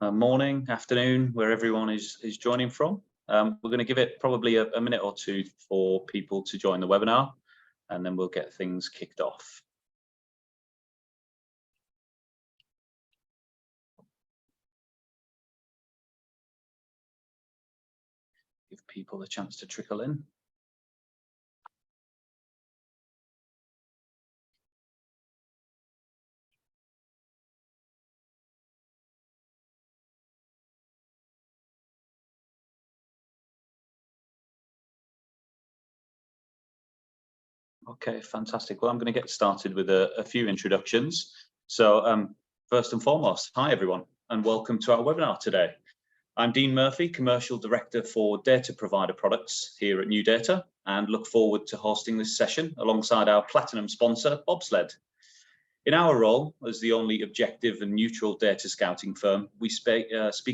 morning, afternoon, where everyone is joining from. We're going to give it probably a minute or two for people to join the webinar, and then we'll get things kicked off. Give people a chance to trickle in. Okay, fantastic. Well, I'm going to get started with a few introductions. So first and foremost, hi everyone, and welcome to our webinar today. I'm Dean Murphy, Commercial Director for Data Provider Products here at Neudata, and look forward to hosting this session alongside our Platinum sponsor, Bobsled. In our role as the only objective and neutral data scouting firm, we speak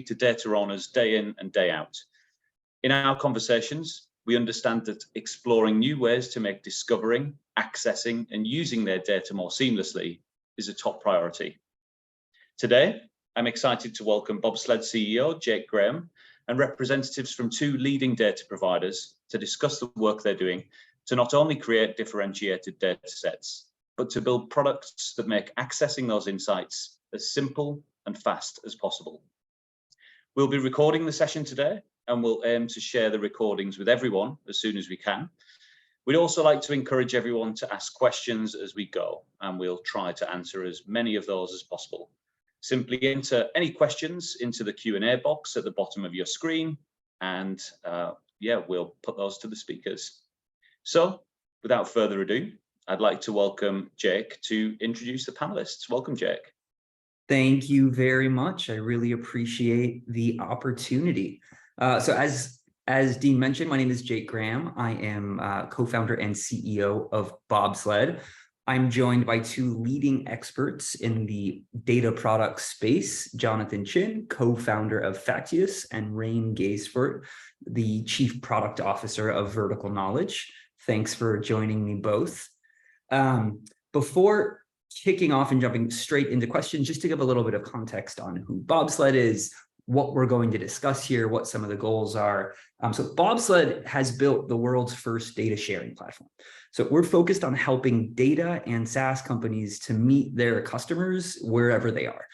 to data owners day in and day out. In our conversations, we understand that exploring new ways to make discovering, accessing, and using their data more seamlessly is a top priority. Today, I'm excited to welcome Bobsled CEO Jake Graham and representatives from two leading data providers to discuss the work they're doing to not only create differentiated data sets, but to build products that make accessing those insights as simple and fast as possible. We'll be recording the session today, and we'll aim to share the recordings with everyone as soon as we can. We'd also like to encourage everyone to ask questions as we go, and we'll try to answer as many of those as possible. Simply enter any questions into the Q&A box at the bottom of your screen, and we'll put those to the speakers. So, without further ado, I'd like to welcome Jake to introduce the panelists. Welcome, Jake. Thank you very much. I really appreciate the opportunity. So as Dean mentioned, my name is Jake Graham. I am co-founder and CEO of Bobsled. I'm joined by two leading experts in the data product space, Jonathan Chin, co-founder of Facteus, and Rain Gaisford, the Chief Product Officer of Vertical Knowledge. Thanks for joining me both. Before kicking off and jumping straight into questions, just to give a little bit of context on who Bobsled is, what we're going to discuss here, what some of the goals are. So Bobsled has built the world's first data sharing platform. So we're focused on helping data and SaaS companies to meet their customers wherever they are,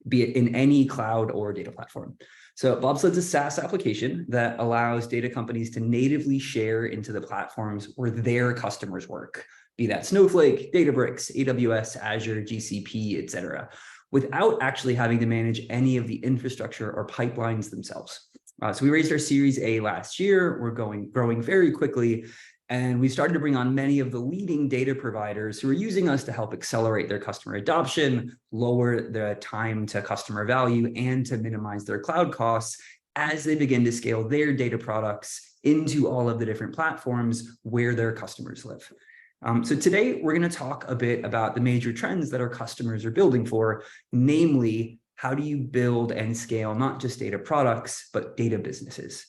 be it in any cloud or data platform. So Bobsled's a SaaS application that allows data companies to natively share into the platforms where their customers work, be that Snowflake, Databricks, AWS, Azure, GCP, etc., without actually having to manage any of the infrastructure or pipelines themselves. So we raised our Series A last year. We're growing very quickly, and we started to bring on many of the leading data providers who are using us to help accelerate their customer adoption, lower the time to customer value, and to minimize their cloud costs as they begin to scale their data products into all of the different platforms where their customers live. So today, we're going to talk a bit about the major trends that our customers are building for, namely, how do you build and scale not just data products, but data businesses?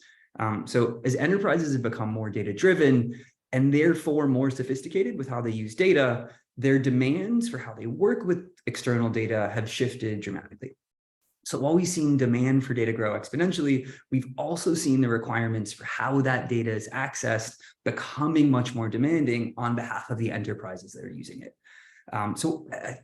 So as enterprises have become more data-driven and therefore more sophisticated with how they use data, their demands for how they work with external data have shifted dramatically. So while we've seen demand for data grow exponentially, we've also seen the requirements for how that data is accessed becoming much more demanding on behalf of the enterprises that are using it.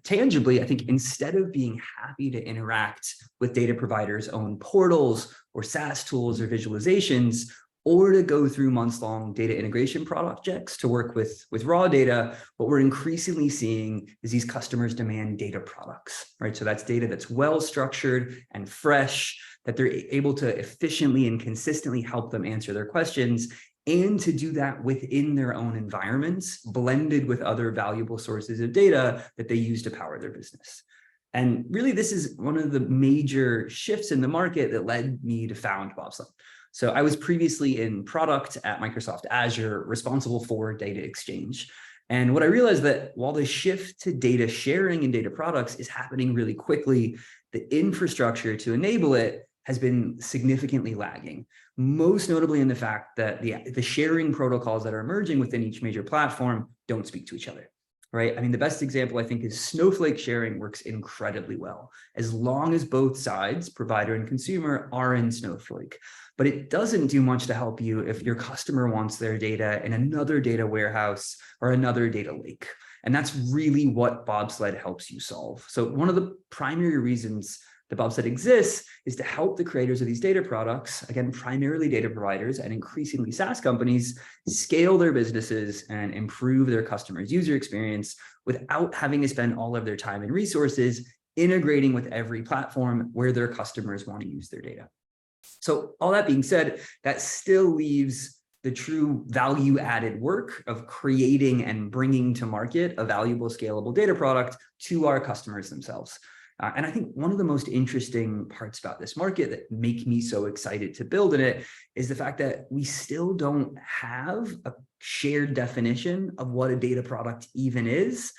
Tangibly, I think instead of being happy to interact with data providers' own portals or SaaS tools or visualizations, or to go through months-long data integration projects to work with raw data, what we're increasingly seeing is these customers demand data products, right? So that's data that's well-structured and fresh, that they're able to efficiently and consistently help them answer their questions, and to do that within their own environments, blended with other valuable sources of data that they use to power their business. And really, this is one of the major shifts in the market that led me to found Bobsled. So I was previously in product at Microsoft Azure, responsible for data exchange. And what I realized that while the shift to data sharing and data products is happening really quickly, the infrastructure to enable it has been significantly lagging, most notably in the fact that the sharing protocols that are emerging within each major platform don't speak to each other. right? I mean, the best example I think is Snowflake sharing works incredibly well, as long as both sides, provider and consumer, are in Snowflake. But it doesn't do much to help you if your customer wants their data in another data warehouse or another data lake. And that's really what Bobsled helps you solve. So one of the primary reasons that Bobsled exists is to help the creators of these data products, again, primarily data providers and increasingly SaaS companies, scale their businesses and improve their customers' user experience without having to spend all of their time and resources integrating with every platform where their customers want to use their data. So all that being said, that still leaves the true value added work of creating and bringing to market a valuable scalable data product to our customers themselves. And I think one of the most interesting parts about this market that make me so excited to build in it is the fact that we still don't have a shared definition of what a data product even is,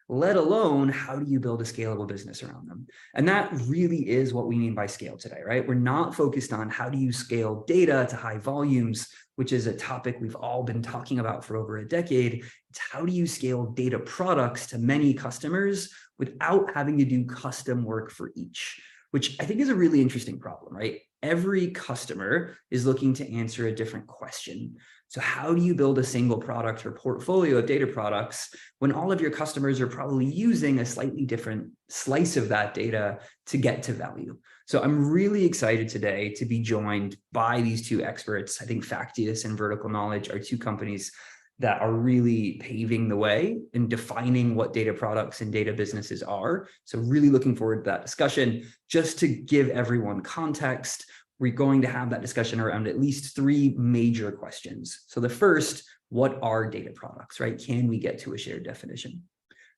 let alone how do you build a scalable business around them. And that really is what we mean by scale today, right? We're not focused on how do you scale data to high volumes, which is a topic we've all been talking about for over a decade. It's how do you scale data products to many customers without having to do custom work for each, which I think is a really interesting problem, right? Every customer is looking to answer a different question. So how do you build a single product or portfolio of data products when all of your customers are probably using a slightly different slice of that data to get to value? So I'm really excited today to be joined by these two experts. I think Facteus and Vertical Knowledge are two companies that are really paving the way in defining what data products and data businesses are. So really looking forward to that discussion. Just to give everyone context, we're going to have that discussion around at least three major questions. So the first, what are data products, right? Can we get to a shared definition?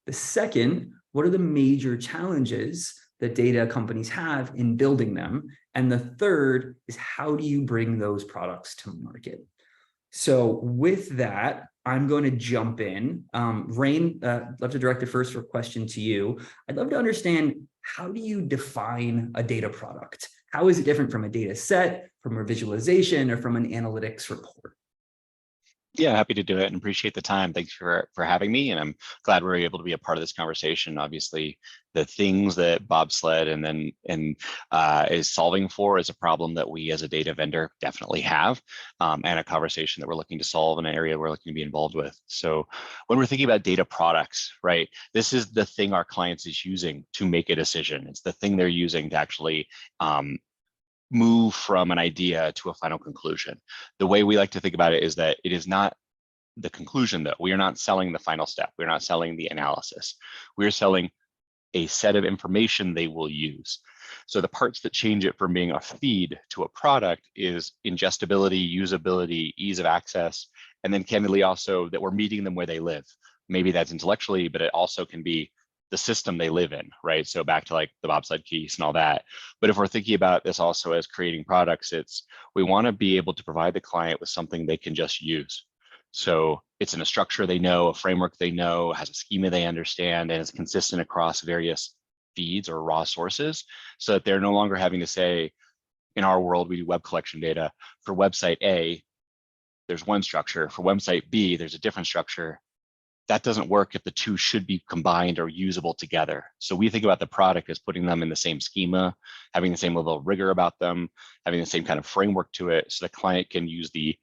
The second, what are the major challenges that data companies have in building them? And the third is how do you bring those products to market? So with that, I'm going to jump in. Rain, I'd love to direct the first question to you. I'd love to understand, how do you define a data product? How is it different from a data set, from a visualization, or from an analytics report? Yeah, happy to do it and appreciate the time. Thanks for having me. And I'm glad we're able to be a part of this conversation. Obviously, the things that Bobsled is solving for is a problem that we as a data vendor definitely have, and a conversation that we're looking to solve in an area we're looking to be involved with. So when we're thinking about data products, right, this is the thing our clients is using to make a decision. It's the thing they're using to actually move from an idea to a final conclusion. The way we like to think about it is that it is not the conclusion, though. We are not selling the final step. We're not selling the analysis. We're selling a set of information they will use. So the parts that change it from being a feed to a product is ingestibility, usability, ease of access, and then candidly also that we're meeting them where they live. Maybe that's intellectually, but it also can be the system they live in, right? So back to like the Bobsled case and all that. But if we're thinking about this also as creating products, we want to be able to provide the client with something they can just use. So it's in a structure they know, a framework they know, has a schema they understand, and is consistent across various feeds or raw sources, so that they're no longer having to say, in our world, we do web collection data. For website A, there's one structure. For website B, there's a different structure. That doesn't work if the two should be combined or usable together. So we think about the product as putting them in the same schema, having the same level of rigor about them, having the same kind of framework to it, so the client can use the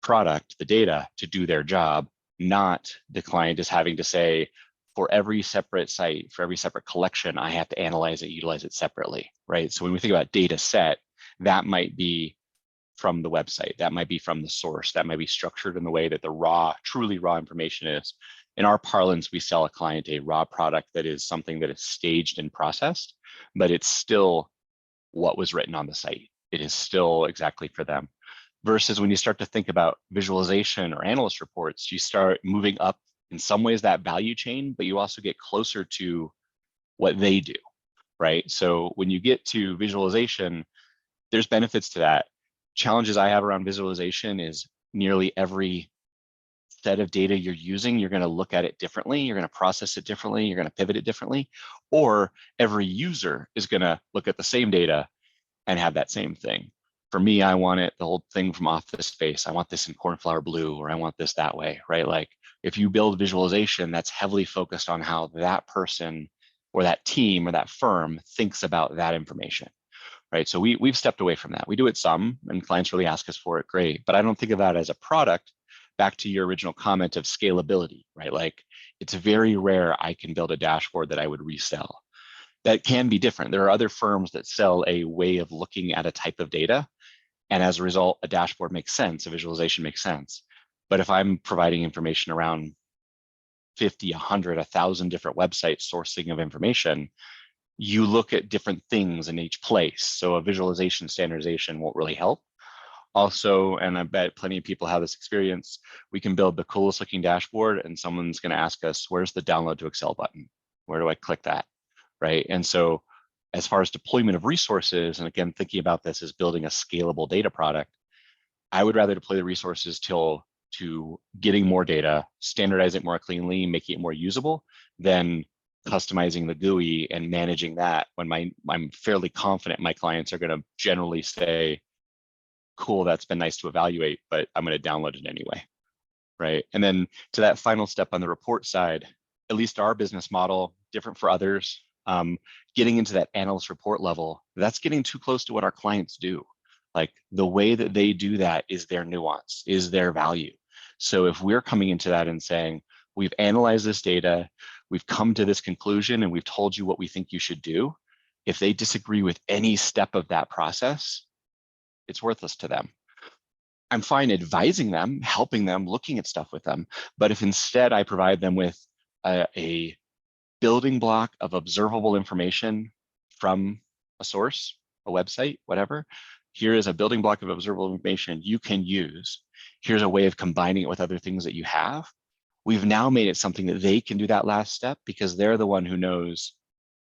product, the data, to do their job, not the client is having to say, for every separate site, for every separate collection, I have to analyze it, utilize it separately, right? So when we think about data set, that might be from the website, that might be from the source, that might be structured in the way that the raw, truly raw information is. In our parlance, we sell a client a raw product that is something that is staged and processed, but it's still what was written on the site. It is still exactly for them. Versus when you start to think about visualization or analyst reports, you start moving up in some ways that value chain, but you also get closer to what they do, right? So when you get to visualization, there's benefits to that. Challenges I have around visualization is nearly every set of data you're using, you're going to look at it differently, you're going to process it differently, you're going to pivot it differently, or every user is going to look at the same data and have that same thing. For me, I want it, the whole thing from Office Space. I want this in cornflower blue, or I want this that way, right? Like If you build visualization that's heavily focused on how that person or that team or that firm thinks about that information, right? So we've stepped away from that. We do it some, and clients really ask us for it, great. But I don't think of that as a product. Back to your original comment of scalability, right? Like, it's very rare I can build a dashboard that I would resell. That can be different. There are other firms that sell a way of looking at a type of data, and as a result, a dashboard makes sense, a visualization makes sense. But if I'm providing information around 50, 100, 1,000 different websites sourcing of information, you look at different things in each place. So a visualization standardization won't really help. Also, and I bet plenty of people have this experience, we can build the coolest looking dashboard and someone's going to ask us, where's the download to Excel button? Where do I click that? Right. And so as far as deployment of resources, and again, thinking about this as building a scalable data product, I would rather deploy the resources to getting more data, standardize it more cleanly, making it more usable, than customizing the GUI and managing that when I'm fairly confident my clients are going to generally say, cool, that's been nice to evaluate, but I'm going to download it anyway, right? And then to that final step on the report side, at least our business model, different for others, getting into that analyst report level, that's getting too close to what our clients do. Like, the way that they do that is their nuance, is their value. So if we're coming into that and saying, we've analyzed this data, we've come to this conclusion, and we've told you what we think you should do, if they disagree with any step of that process, it's worthless to them. I'm fine advising them, helping them, looking at stuff with them. But if instead I provide them with a building block of observable information from a source, a website, whatever, here is a building block of observable information you can use. Here's a way of combining it with other things that you have. We've now made it something that they can do that last step, because they're the one who knows,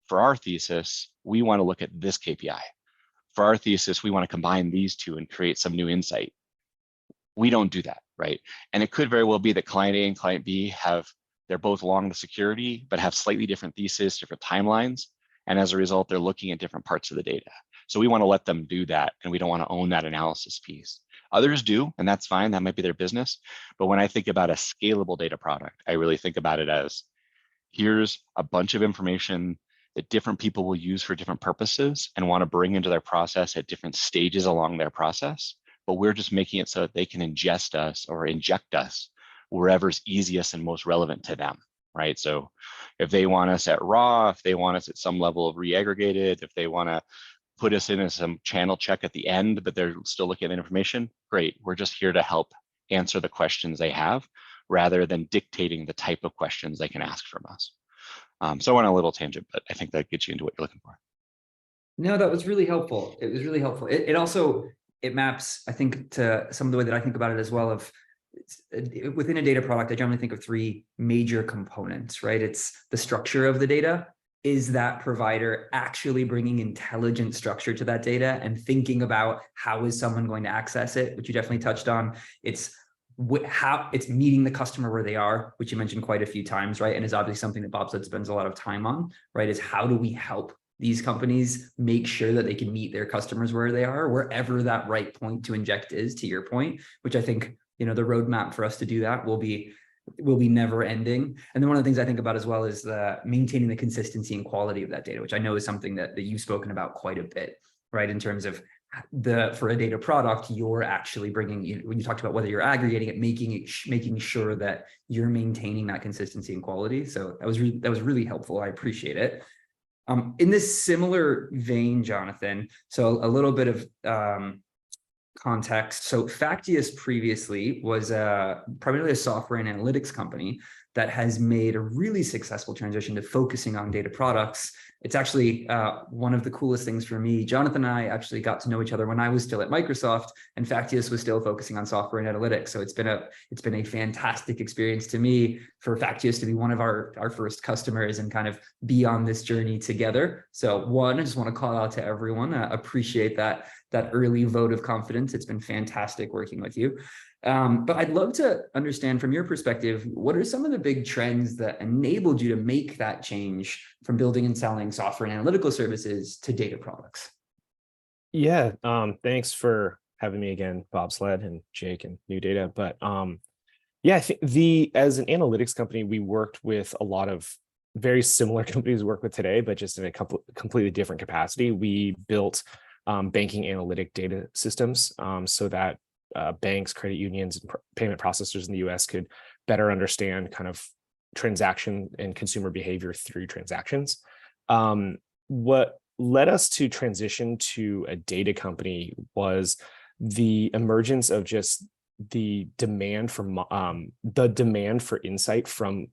for our thesis, we want to look at this KPI. For our thesis, we want to combine these two and create some new insight. We don't do that, right? And it could very well be that client A and client B they're both along the security, but have slightly different theses, different timelines. And as a result, they're looking at different parts of the data. So we want to let them do that, and we don't want to own that analysis piece. Others do, and that's fine. That might be their business. But when I think about a scalable data product, I really think about it as, here's a bunch of information that different people will use for different purposes and want to bring into their process at different stages along their process. But we're just making it so that they can ingest us or inject us wherever's easiest and most relevant to them, right? So if they want us at raw, if they want us at some level of reaggregated, if they want to put us in as some channel check at the end, but they're still looking at information, great. We're just here to help answer the questions they have, rather than dictating the type of questions they can ask from us. So I went on a little tangent, but I think that gets you into what you're looking for. No, that was really helpful. It was really helpful. It also, it maps, I think, to some of the way that I think about it as well. Of within a data product, I generally think of three major components, right? It's the structure of the data. Is that provider actually bringing intelligent structure to that data and thinking about how is someone going to access it, which you definitely touched on. It's how it's meeting the customer where they are, which you mentioned quite a few times, right? And is obviously something that Bobsled spends a lot of time on, right? Is how do we help these companies make sure that they can meet their customers where they are, wherever that right point to inject is, to your point, which I think, the roadmap for us to do that will be never ending. And then one of the things I think about as well is maintaining the consistency and quality of that data, which I know is something that you've spoken about quite a bit, right? In terms of for a data product, you're actually bringing, when you talked about whether you're aggregating it, making sure that you're maintaining that consistency and quality. So that was really helpful. I appreciate it. In this similar vein, Jonathan, so a little bit of context. So Facteus previously was primarily a software and analytics company that has made a really successful transition to focusing on data products. It's actually one of the coolest things for me. Jonathan and I actually got to know each other when I was still at Microsoft, and Facteus was still focusing on software and analytics. So it's been a fantastic experience to me for Facteus to be one of our first customers and kind of be on this journey together. So one, I just want to call out to everyone. Appreciate that early vote of confidence. It's been fantastic working with you. But I'd love to understand from your perspective, what are some of the big trends that enabled you to make that change from building and selling software and analytical services to data products? Yeah, thanks for having me again, Bobsled and Jake and Neudata. But Yeah, I think as an analytics company, we worked with a lot of very similar companies we work with today, but just in a completely different capacity. We built banking analytic data systems so that banks, credit unions, and payment processors in the US could better understand kind of transaction and consumer behavior through transactions. What led us to transition to a data company was the emergence of just the demand for insight from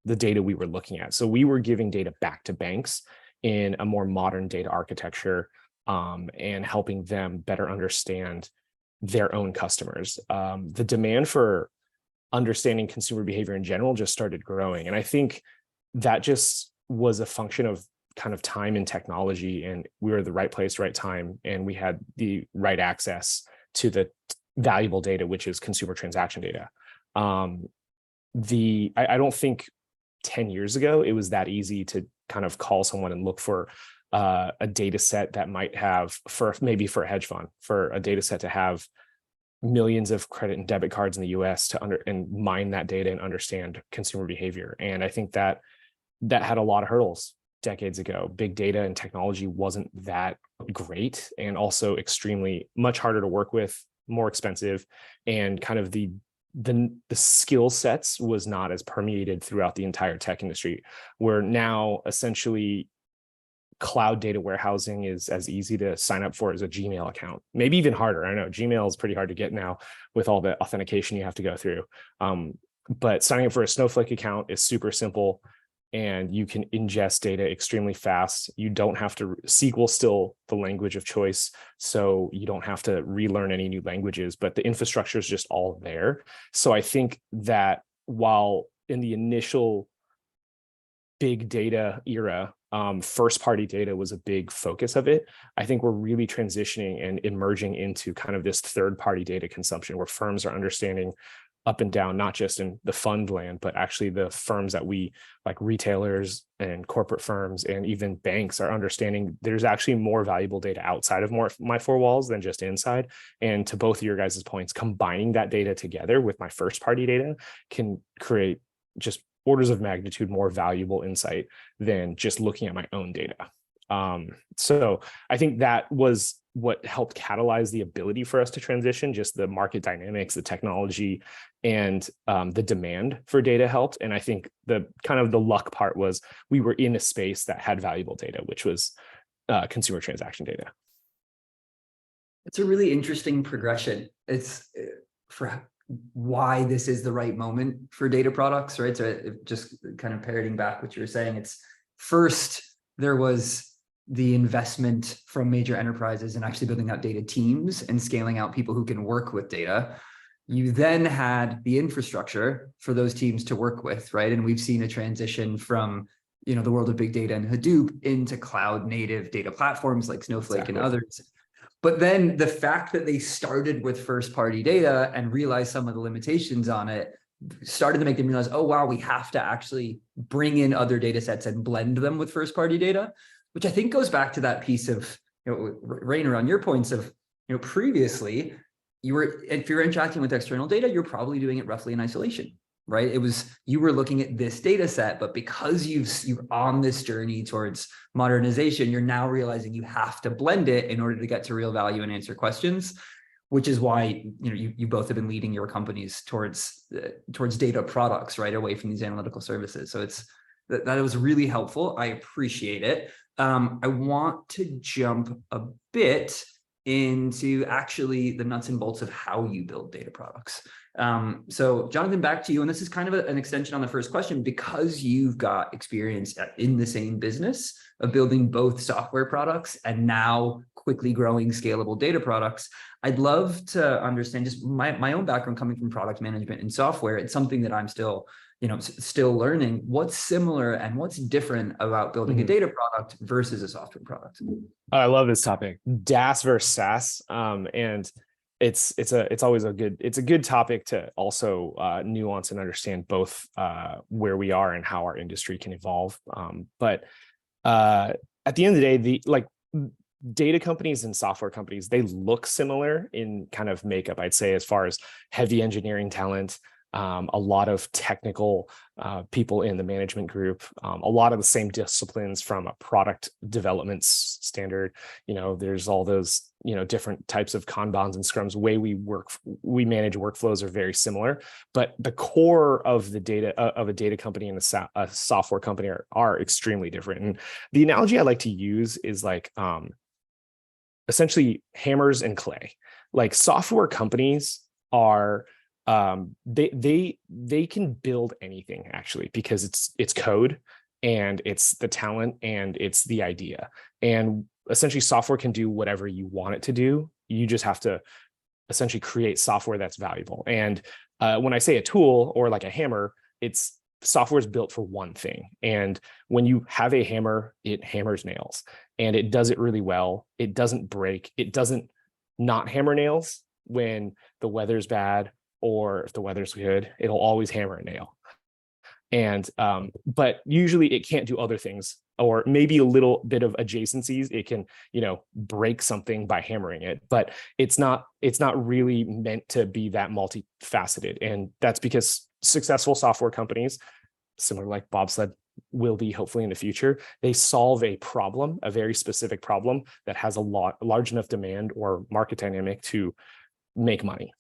the data we were looking at. So we were giving data back to banks in a more modern data architecture and helping them better understand their own customers. The demand for understanding consumer behavior in general just started growing. And I think that just was a function of kind of time and technology, and we were at the right place, right time, and we had the right access to the valuable data, which is consumer transaction data. I don't think 10 years ago it was that easy to kind of call someone and look for a data set that might have, maybe for a hedge fund, for a data set to have millions of credit and debit cards in the US and mine that data and understand consumer behavior. And I think that had a lot of hurdles decades ago. Big data and technology wasn't that great, and also extremely much harder to work with, more expensive, and kind of the skill sets was not as permeated throughout the entire tech industry, where now essentially cloud data warehousing is as easy to sign up for as a Gmail account, maybe even harder. I know Gmail is pretty hard to get now with all the authentication you have to go through. But signing up for a Snowflake account is super simple, and you can ingest data extremely fast. You don't have to, SQL's still the language of choice, so you don't have to relearn any new languages, but the infrastructure is just all there. So I think that while in the initial big data era, first party data was a big focus of it, I think we're really transitioning and emerging into kind of this third party data consumption, where firms are understanding up and down, not just in the fund land, but actually the firms that we like, retailers and corporate firms and even banks, are understanding there's actually more valuable data outside of my four walls than just inside. And to both of your guys' points, combining that data together with my first party data can create just orders of magnitude more valuable insight than just looking at my own data. So I think that was what helped catalyze the ability for us to transition. Just the market dynamics, the technology, and the demand for data helped. And I think the kind of the luck part was we were in a space that had valuable data, which was consumer transaction data. It's a really interesting progression. It's for why this is the right moment for data products, right? So just kind of parroting back what you were saying, it's first there was the investment from major enterprises in actually building out data teams and scaling out people who can work with data. You then had the infrastructure for those teams to work with, right? And we've seen a transition from, you know, the world of big data and Hadoop into cloud native data platforms like Snowflake and others. But then the fact that they started with first party data and realized some of the limitations on it started to make them realize, oh, wow, we have to actually bring in other data sets and blend them with first party data, which I think goes back to that piece of, you know, Rainer, on your points of, you know, previously if you're interacting with external data, you're probably doing it roughly in isolation, right? It was, you were looking at this data set, but because you're on this journey towards modernization, you're now realizing you have to blend it in order to get to real value and answer questions, which is why, you know, you both have been leading your companies towards data products, right, away from these analytical services. So that was really helpful. I appreciate it. I want to jump a bit into actually the nuts and bolts of how you build data products. So Jonathan, back to you. And this is kind of an extension on the first question, because you've got experience in the same business of building both software products and now quickly growing scalable data products. I'd love to understand just my own background coming from product management and software. It's something that I'm still learning. What's similar and what's different about building a data product versus a software product? I love this topic, DaaS versus SaaS, and it's always a good topic to also nuance and understand both where we are and how our industry can evolve. But at the end of the day, data companies and software companies, they look similar in kind of makeup, I'd say, as far as heavy engineering talent, a lot of technical people in the management group, a lot of the same disciplines from a product development standard. There's all those, different types of Kanbans and Scrums. Way we manage workflows are very similar, but the core of the data of a data company and a software company are extremely different. And the analogy I like to use is like essentially hammers and clay. Like software companies are they can build anything actually, because it's code and it's the talent and it's the idea. And essentially software can do whatever you want it to do. You just have to essentially create software that's valuable. And when I say a tool or like a hammer, it's software is built for one thing. And when you have a hammer, it hammers nails and it does it really well. It doesn't break. It doesn't not hammer nails when the weather's bad, or if the weather's good, it'll always hammer a nail. And but usually it can't do other things, or maybe a little bit of adjacencies. It can, break something by hammering it, but it's not really meant to be that multifaceted. And that's because successful software companies, similar like Bobsled will be hopefully in the future, they solve a problem, a very specific problem that has a large enough demand or market dynamic to make money.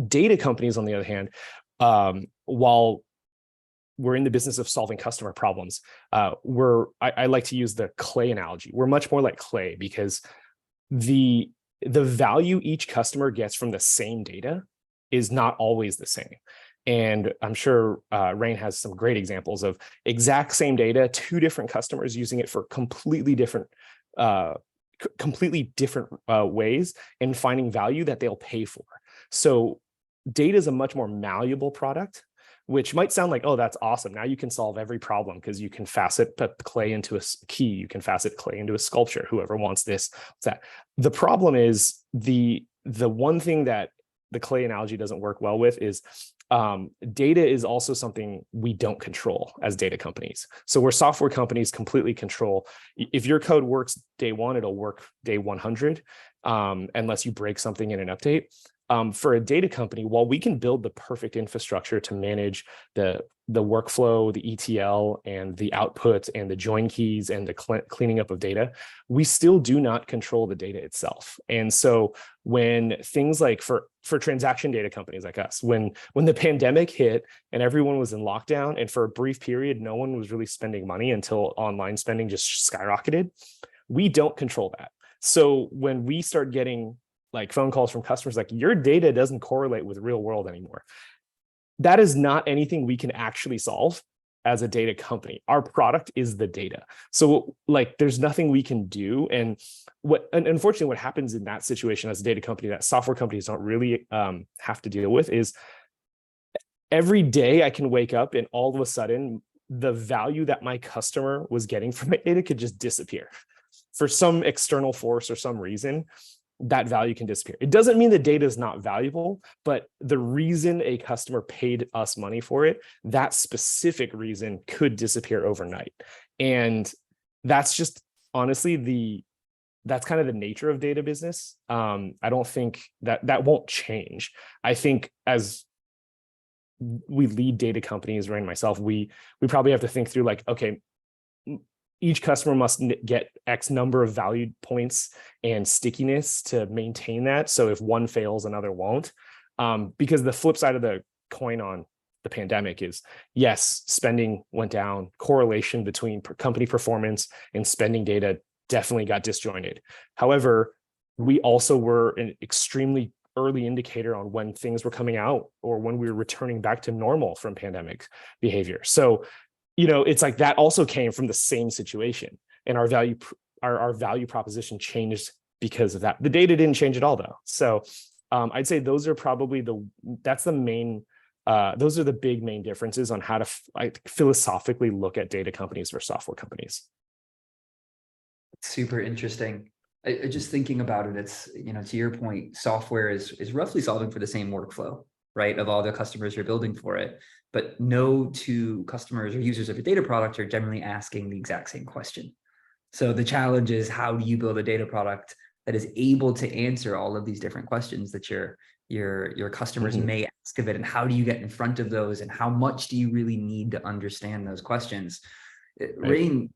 Data companies, on the other hand, while we're in the business of solving customer problems, I like to use the clay analogy. We're much more like clay, because the value each customer gets from the same data is not always the same. And I'm sure Rain has some great examples of exact same data, two different customers using it for completely different ways and finding value that they'll pay for. So data is a much more malleable product, which might sound like, oh, that's awesome. Now you can solve every problem because you can facet clay into a key. You can facet clay into a sculpture. Whoever wants this, that. The problem is the one thing that the clay analogy doesn't work well with is data is also something we don't control as data companies. So where software companies completely control, if your code works day one, it'll work day 100, unless you break something in an update. For a data company, while we can build the perfect infrastructure to manage the workflow, the ETL, and the output, and the join keys, and the cleaning up of data, we still do not control the data itself. And so when things like for transaction data companies like us, when the pandemic hit and everyone was in lockdown, and for a brief period, no one was really spending money until online spending just skyrocketed, we don't control that. So when we start getting like phone calls from customers like, your data doesn't correlate with real world anymore, that is not anything we can actually solve as a data company. Our product is the data. So like, there's nothing we can do. And unfortunately, what happens in that situation as a data company that software companies don't really have to deal with is every day I can wake up and all of a sudden the value that my customer was getting from my data could just disappear for some external force or some reason. That value can disappear. It doesn't mean the data is not valuable, but the reason a customer paid us money for it, that specific reason could disappear overnight. And that's just honestly that's kind of the nature of data business. I don't think that won't change. I think as we lead data companies, Rain and myself, we probably have to think through like, okay, each customer must get X number of value points and stickiness to maintain that. So if one fails, another won't. Because the flip side of the coin on the pandemic is, yes, spending went down, correlation between company performance and spending data definitely got disjointed. However, we also were an extremely early indicator on when things were coming out or when we were returning back to normal from pandemic behavior. So it's like that also came from the same situation, and our value proposition changed because of that. The data didn't change at all though. So I'd say those are probably those are the big main differences on how to philosophically look at data companies versus software companies. Super interesting. Just thinking about it, it's, to your point, software is roughly solving for the same workflow, right, of all the customers you're building for it. But no two customers or users of a data product are generally asking the exact same question. So the challenge is, how do you build a data product that is able to answer all of these different questions that your customers may ask of it, and how do you get in front of those, and how much do you really need to understand those questions? Rain,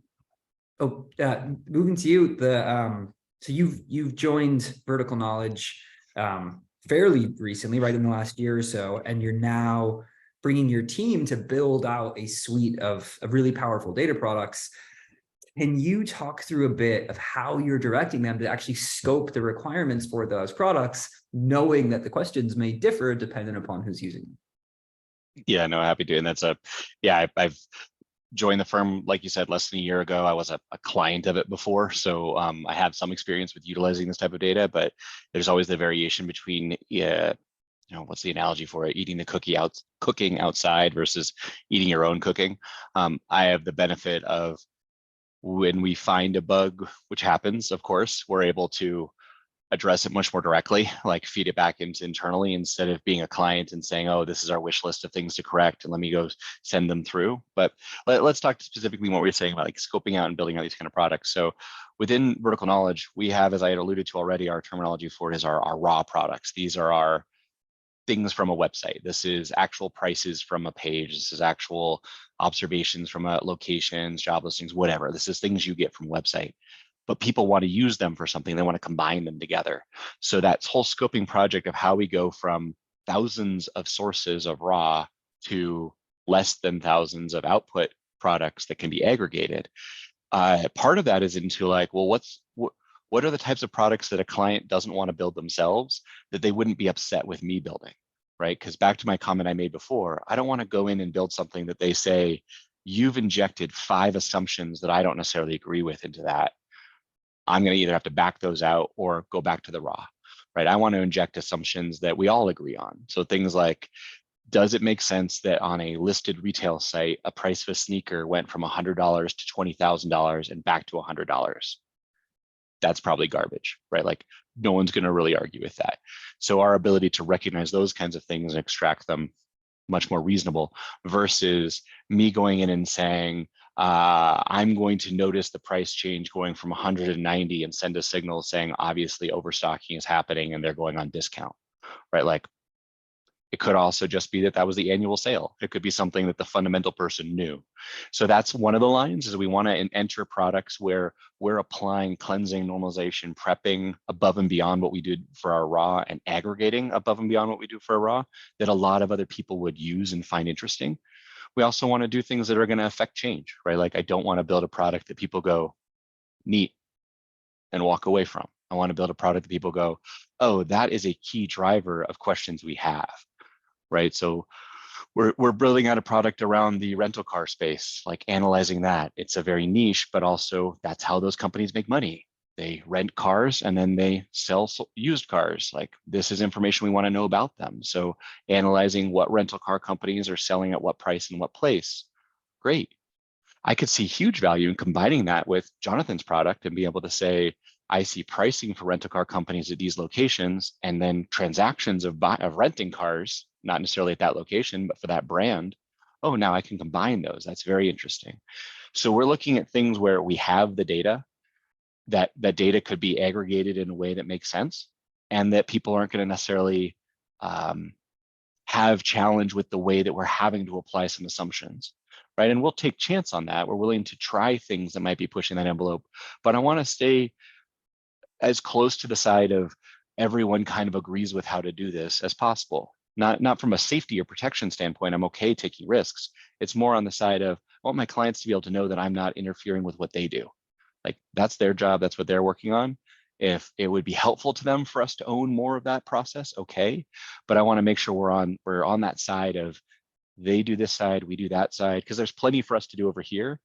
moving to you, so you've joined Vertical Knowledge fairly recently, right, in the last year or so, and you're now bringing your team to build out a suite of really powerful data products. Can you talk through a bit of how you're directing them to actually scope the requirements for those products, knowing that the questions may differ depending upon who's using them? Yeah, no, happy to. And that's I've joined the firm, like you said, less than a year ago. I was a client of it before, so I have some experience with utilizing this type of data, but there's always the variation between, what's the analogy for it? Eating the cooking outside versus eating your own cooking. I have the benefit of, when we find a bug, which happens, of course, we're able to address it much more directly, like feed it back into internally, instead of being a client and saying, oh, this is our wish list of things to correct, and let me go send them through. But let's talk specifically what we were saying about like scoping out and building out these kind of products. So within Vertical Knowledge, we have, as I had alluded to already, our terminology for it is our raw products. These are our things from a website. This is actual prices from a page. This is actual observations from locations, job listings, whatever. This is things you get from a website. But people want to use them for something. They want to combine them together. So that whole scoping project of how we go from thousands of sources of raw to less than thousands of output products that can be aggregated. Part of that is into like, well, what are the types of products that a client doesn't want to build themselves that they wouldn't be upset with me building, right? Because back to my comment I made before, I don't want to go in and build something that they say, you've injected 5 assumptions that I don't necessarily agree with into that. I'm going to either have to back those out or go back to the raw, right? I want to inject assumptions that we all agree on. So things like, does it make sense that on a listed retail site, a price of a sneaker went from $100 to $20,000 and back to $100? That's probably garbage, right? Like no one's going to really argue with that. So our ability to recognize those kinds of things and extract them much more reasonable, versus me going in and saying, I'm going to notice the price change going from 190 and send a signal saying, obviously overstocking is happening and they're going on discount, right? Like it could also just be that that was the annual sale. It could be something that the fundamental person knew. So that's one of the lines, is we want to enter products where we're applying cleansing, normalization, prepping above and beyond what we did for our raw, and aggregating above and beyond what we do for our raw, that a lot of other people would use and find interesting. We also want to do things that are going to affect change, right? Like I don't want to build a product that people go, neat, and walk away from. I want to build a product that people go, oh, that is a key driver of questions we have, right? So we're building out a product around the rental car space, like analyzing that. It's a very niche, but also that's how those companies make money. They rent cars and then they sell used cars. Like this is information we want to know about them. So analyzing what rental car companies are selling at what price and what place. Great. I could see huge value in combining that with Jonathan's product and be able to say, I see pricing for rental car companies at these locations, and then transactions of renting cars, not necessarily at that location, but for that brand. Oh, now I can combine those. That's very interesting. So we're looking at things where we have the data, that data could be aggregated in a way that makes sense, and that people aren't going to necessarily have challenge with the way that we're having to apply some assumptions, right? And we'll take chance on that. We're willing to try things that might be pushing that envelope, but I want to stay as close to the side of everyone kind of agrees with how to do this as possible. Not from a safety or protection standpoint, I'm okay taking risks. It's more on the side of, I want my clients to be able to know that I'm not interfering with what they do. Like that's their job, that's what they're working on. If it would be helpful to them for us to own more of that process, okay. But I want to make sure we're on that side of, they do this side, we do that side, because there's plenty for us to do over here.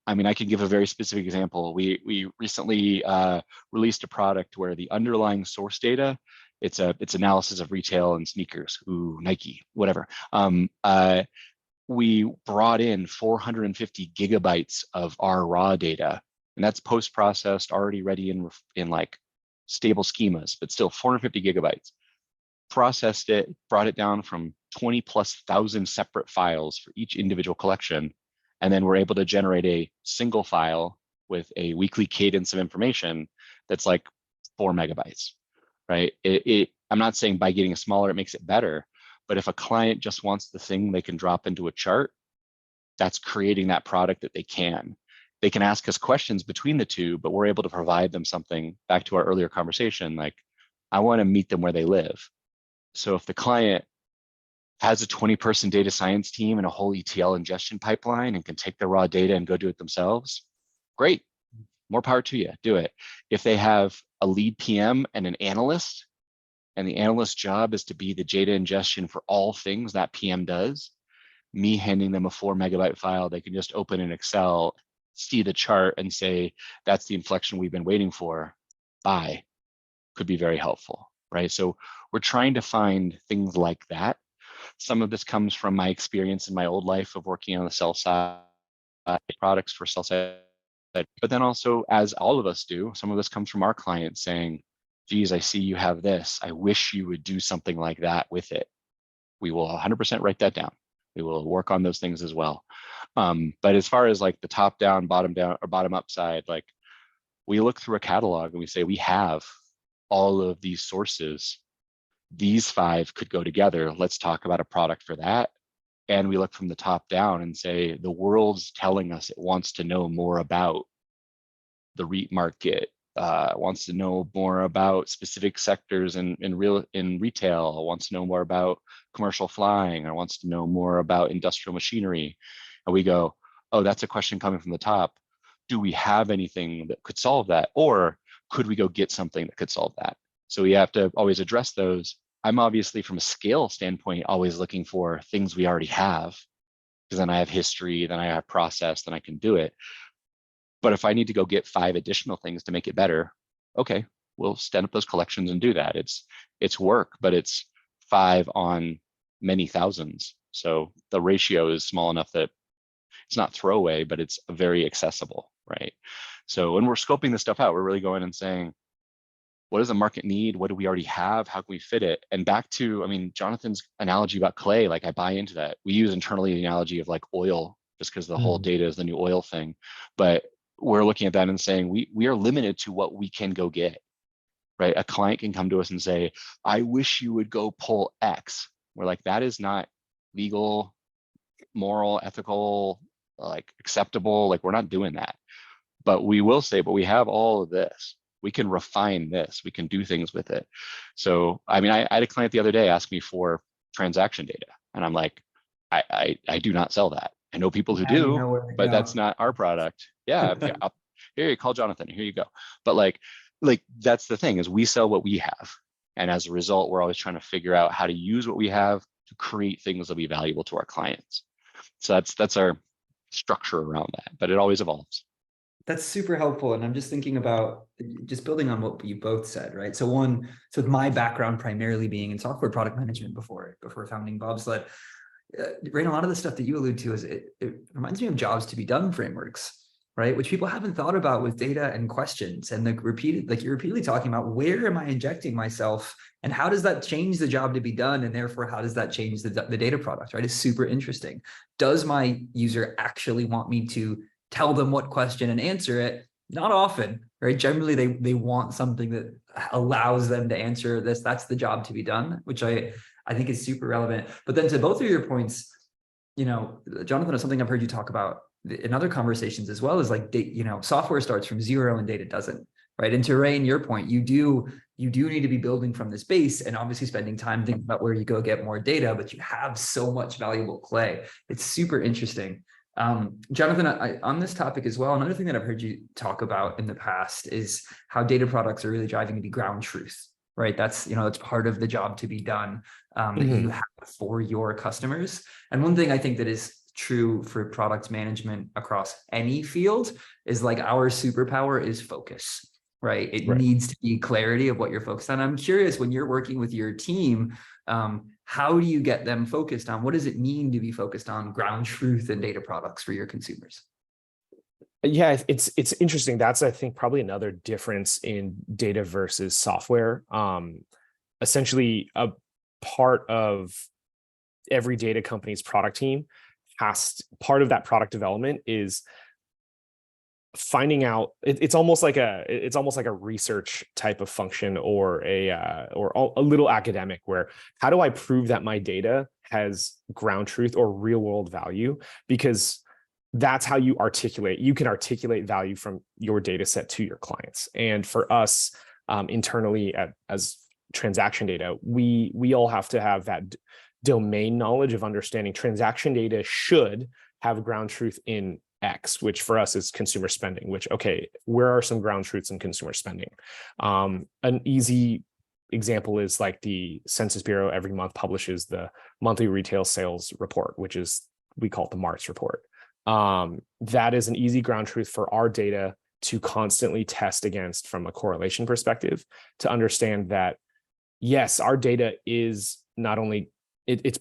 I mean, I can give a very specific example. We recently released a product where the underlying source data, it's analysis of retail and sneakers, Nike, whatever. We brought in 450 gigabytes of our raw data, and that's post-processed, already ready in like stable schemas, but still 450 gigabytes. Processed it, brought it down from 20,000+ separate files for each individual collection. And then we're able to generate a single file with a weekly cadence of information that's like 4 megabytes, right? I'm not saying by getting smaller, it makes it better, but if a client just wants the thing they can drop into a chart, that's creating that product that they can. They can ask us questions between the two, but we're able to provide them something, back to our earlier conversation, like I want to meet them where they live. So if the client has a 20-person data science team and a whole ETL ingestion pipeline and can take the raw data and go do it themselves, great, more power to you, do it. If they have a lead PM and an analyst, and the analyst's job is to be the data ingestion for all things that PM does, me handing them a 4 megabyte file, they can just open in Excel, see the chart and say, that's the inflection we've been waiting for, bye, could be very helpful, right? So we're trying to find things like that. Some of this comes from my experience in my old life of working on the sell side products for sell side, but then also, as all of us do, some of this comes from our clients saying, geez, I see you have this. I wish you would do something like that with it. We will 100% write that down. We will work on those things as well. But as far as like the top down, or bottom up side, like we look through a catalog and we say, we have all of these sources. These 5 could go together. Let's talk about a product for that. And we look from the top down and say, the world's telling us it wants to know more about the REIT market, wants to know more about specific sectors in retail, wants to know more about commercial flying, or wants to know more about industrial machinery. And we go, oh, that's a question coming from the top. Do we have anything that could solve that? Or could we go get something that could solve that? So we have to always address those. I'm obviously, from a scale standpoint, always looking for things we already have, because then I have history, then I have process, then I can do it. But if I need to go get 5 additional things to make it better, okay, we'll stand up those collections and do that. It's work, but it's 5 on many thousands. So the ratio is small enough that it's not throwaway, but it's very accessible, right? So when we're scoping this stuff out, we're really going and saying, what does the market need? What do we already have? How can we fit it? And back to, I mean, Jonathan's analogy about clay, like I buy into that. We use internally the analogy of like oil, just because the whole data is the new oil thing. But we're looking at that and saying, we are limited to what we can go get, right? A client can come to us and say, I wish you would go pull X. We're like, that is not legal, moral, ethical, like acceptable. Like we're not doing that. But we will say, but we have all of this. We can refine this. We can do things with it. So, I mean, I had a client the other day ask me for transaction data. And I'm like, I do not sell that. I know people who do, but that's not our product. Yeah, here you call Jonathan, here you go. But like that's the thing, is we sell what we have. And as a result, we're always trying to figure out how to use what we have to create things that'll be valuable to our clients. So that's our structure around that, but it always evolves. That's super helpful. And I'm just thinking about just building on what you both said, right? So with my background primarily being in software product management before founding Bobsled, right, a lot of the stuff that you allude to is it reminds me of jobs to be done frameworks, right? Which people haven't thought about with data and questions, and you're repeatedly talking about, where am I injecting myself and how does that change the job to be done? And therefore, how does that change the data product, right? It's super interesting. Does my user actually want me to tell them what question and answer it? Not often, right? Generally, they want something that allows them to answer this. That's the job to be done, which I think is super relevant. But then to both of your points, Jonathan, is something I've heard you talk about in other conversations as well, is like, software starts from 0 and data doesn't, right? And to Ray, your point, you do need to be building from this base and obviously spending time thinking about where you go get more data, but you have so much valuable clay. It's super interesting. Jonathan, on this topic as well, another thing that I've heard you talk about in the past is how data products are really driving to be ground truth, right? That's part of the job to be done that you have for your customers. And one thing I think that is true for product management across any field is like, our superpower is focus, right? It needs to be clarity of what you're focused on. I'm curious, when you're working with your team, how do you get them focused on, what does it mean to be focused on ground truth and data products for your consumers? Yeah, it's interesting. That's, I think, probably another difference in data versus software. Essentially, a part of every data company's product team part of that product development is finding out, it's almost like a research type of function, or a little academic, where how do I prove that my data has ground truth or real world value? Because that's how you can articulate value from your data set to your clients. And for us, internally as transaction data, we all have to have that domain knowledge of understanding transaction data should have ground truth in X, which for us is consumer spending, which, okay, where are some ground truths in consumer spending? An easy example is like the Census Bureau every month publishes the monthly retail sales report, which is, we call it the March report. That is an easy ground truth for our data to constantly test against from a correlation perspective, to understand that, yes, our data is not only, it's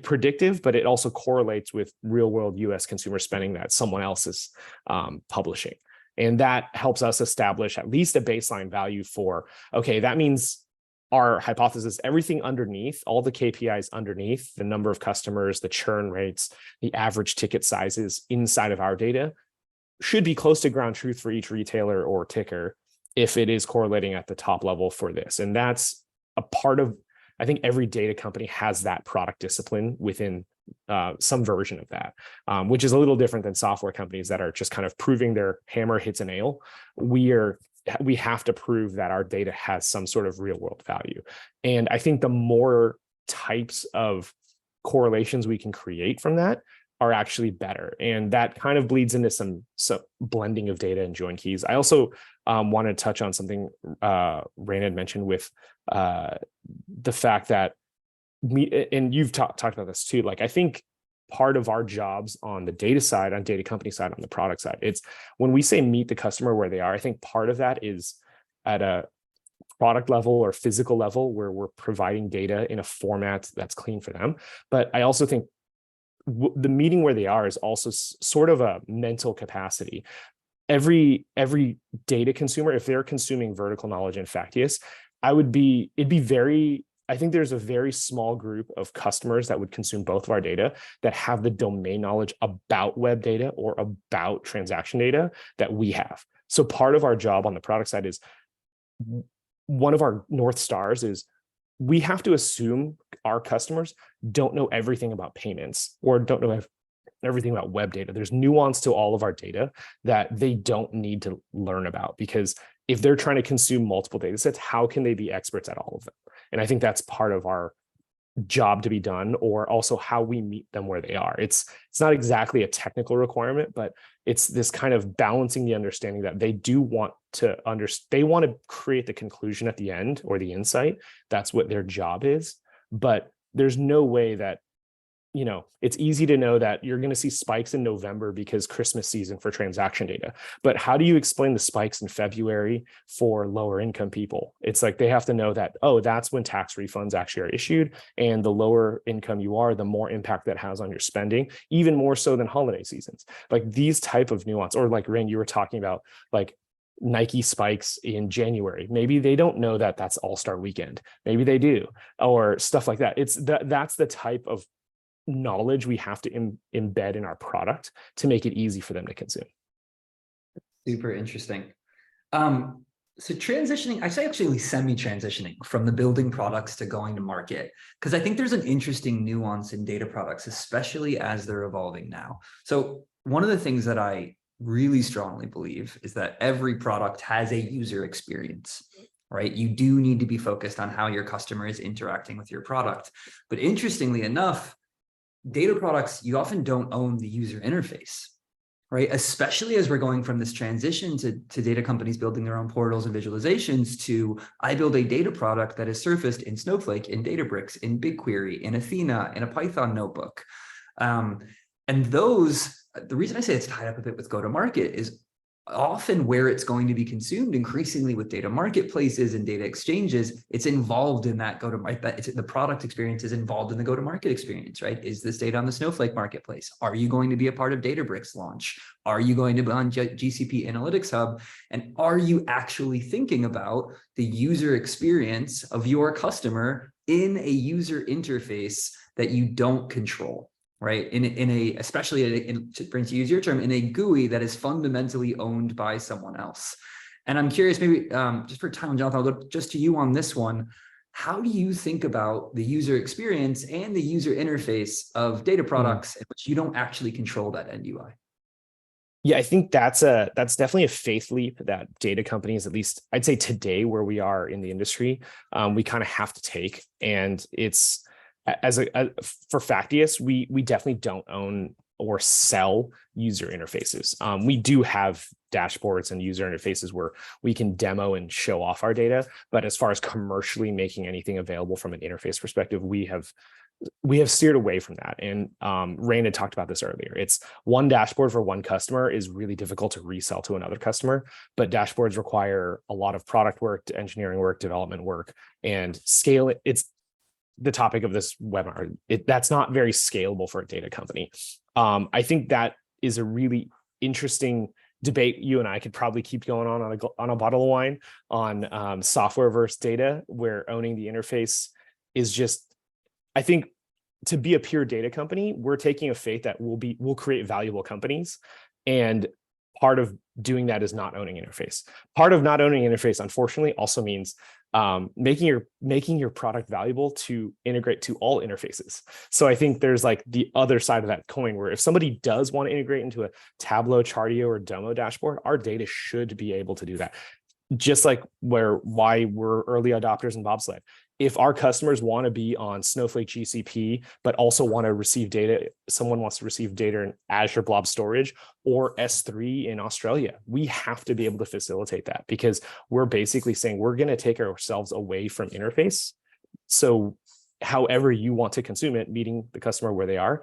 predictive, but it also correlates with real world US consumer spending that someone else is publishing. And that helps us establish at least a baseline value for, okay, that means our hypothesis, everything underneath, all the KPIs underneath, the number of customers, the churn rates, the average ticket sizes inside of our data should be close to ground truth for each retailer or ticker if it is correlating at the top level for this. And that's a part of, I think every data company has that product discipline within some version of that, which is a little different than software companies that are just kind of proving their hammer hits a nail. We have to prove that our data has some sort of real world value. And I think the more types of correlations we can create from that are actually better. And that kind of bleeds into some blending of data and join keys. I also want to touch on something Rain had mentioned with the fact that and you've talked about this too, like I think part of our jobs on the data side, on data company side, on the product side, it's when we say meet the customer where they are, I think part of that is at a product level or physical level where we're providing data in a format that's clean for them. But I also think the meeting where they are is also sort of a mental capacity. Every data consumer, if they're consuming vertical knowledge in Facteus, I think there's a very small group of customers that would consume both of our data that have the domain knowledge about web data or about transaction data that we have. So part of our job on the product side is, one of our North Stars is, we have to assume our customers don't know everything about payments or don't know everything about web data. There's nuance to all of our data that they don't need to learn about, because if they're trying to consume multiple data sets, how can they be experts at all of them? And I think that's part of our job to be done, or also how we meet them where they are. It's not exactly a technical requirement, but it's this kind of balancing the understanding that they do want to they want to create the conclusion at the end or the insight. That's what their job is. But there's no way that, it's easy to know that you're going to see spikes in November because Christmas season for transaction data. But how do you explain the spikes in February for lower income people? It's like they have to know that, oh, that's when tax refunds actually are issued. And the lower income you are, the more impact that has on your spending, even more so than holiday seasons. Like these type of nuance, or like Rain, you were talking about like Nike spikes in January. Maybe they don't know that that's All-Star weekend. Maybe they do, or stuff like that. That's the type of knowledge we have to embed in our product to make it easy for them to consume. Super interesting. So transitioning, I say actually semi-transitioning from the building products to going to market, because I think there's an interesting nuance in data products, especially as they're evolving now. So one of the things that I really strongly believe is that every product has a user experience, right? You do need to be focused on how your customer is interacting with your product. But interestingly enough, data products, you often don't own the user interface, right? Especially as we're going from this transition to data companies building their own portals and visualizations to, I build a data product that is surfaced in Snowflake, in Databricks, in BigQuery, in Athena, in a Python notebook. And those, the reason I say it's tied up a bit with go-to-market is often where it's going to be consumed increasingly with data marketplaces and data exchanges, it's involved in that the product experience is involved in the go-to-market experience, right? Is this data on the Snowflake marketplace? Are you going to be a part of Databricks launch? Are you going to be on GCP Analytics Hub? And are you actually thinking about the user experience of your customer in a user interface that you don't control? right? Especially to use your term, in a GUI that is fundamentally owned by someone else. And I'm curious, maybe just for time, Jonathan, I'll go just to you on this one. How do you think about the user experience and the user interface of data products in which you don't actually control that end UI? Yeah, I think that's definitely a faith leap that data companies, at least I'd say today where we are in the industry, we kind of have to take. And it's for Facteus, we definitely don't own or sell user interfaces. We do have dashboards and user interfaces where we can demo and show off our data, but as far as commercially making anything available from an interface perspective, we have steered away from that. And Rain had talked about this earlier. It's one dashboard for one customer is really difficult to resell to another customer, but dashboards require a lot of product work, engineering work, development work, and scale. It's the topic of this webinar. That's not very scalable for a data company. I think that is a really interesting debate. You and I could probably keep going on a bottle of wine on software versus data, where owning the interface is just, I think, to be a pure data company, we're taking a faith that we'll create valuable companies. And part of doing that is not owning interface. Part of not owning interface, unfortunately, also means making your product valuable to integrate to all interfaces. So I think there's like the other side of that coin, where if somebody does want to integrate into a Tableau, Chartio, or Domo dashboard, our data should be able to do that. Just like why we're early adopters in Bobsled. If our customers want to be on Snowflake GCP, but also want to receive data, someone wants to receive data in Azure Blob Storage or S3 in Australia, we have to be able to facilitate that, because we're basically saying we're going to take ourselves away from interface. So however you want to consume it, meeting the customer where they are,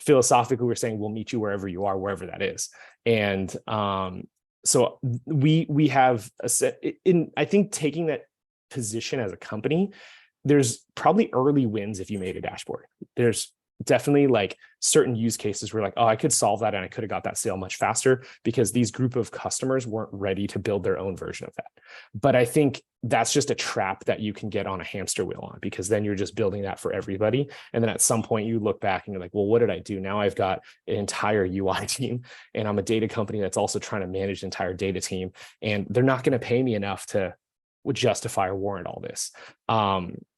philosophically, we're saying we'll meet you wherever you are, wherever that is. And so we have a set in, I think, taking that position as a company, there's probably early wins if you made a dashboard. There's definitely like certain use cases where like, oh, I could solve that and I could have got that sale much faster because these group of customers weren't ready to build their own version of that. But I think that's just a trap that you can get on a hamster wheel on, because then you're just building that for everybody. And then at some point you look back and you're like, well, what did I do? Now I've got an entire UI team and I'm a data company that's also trying to manage the entire data team. And they're not going to pay me enough to would justify or warrant all this.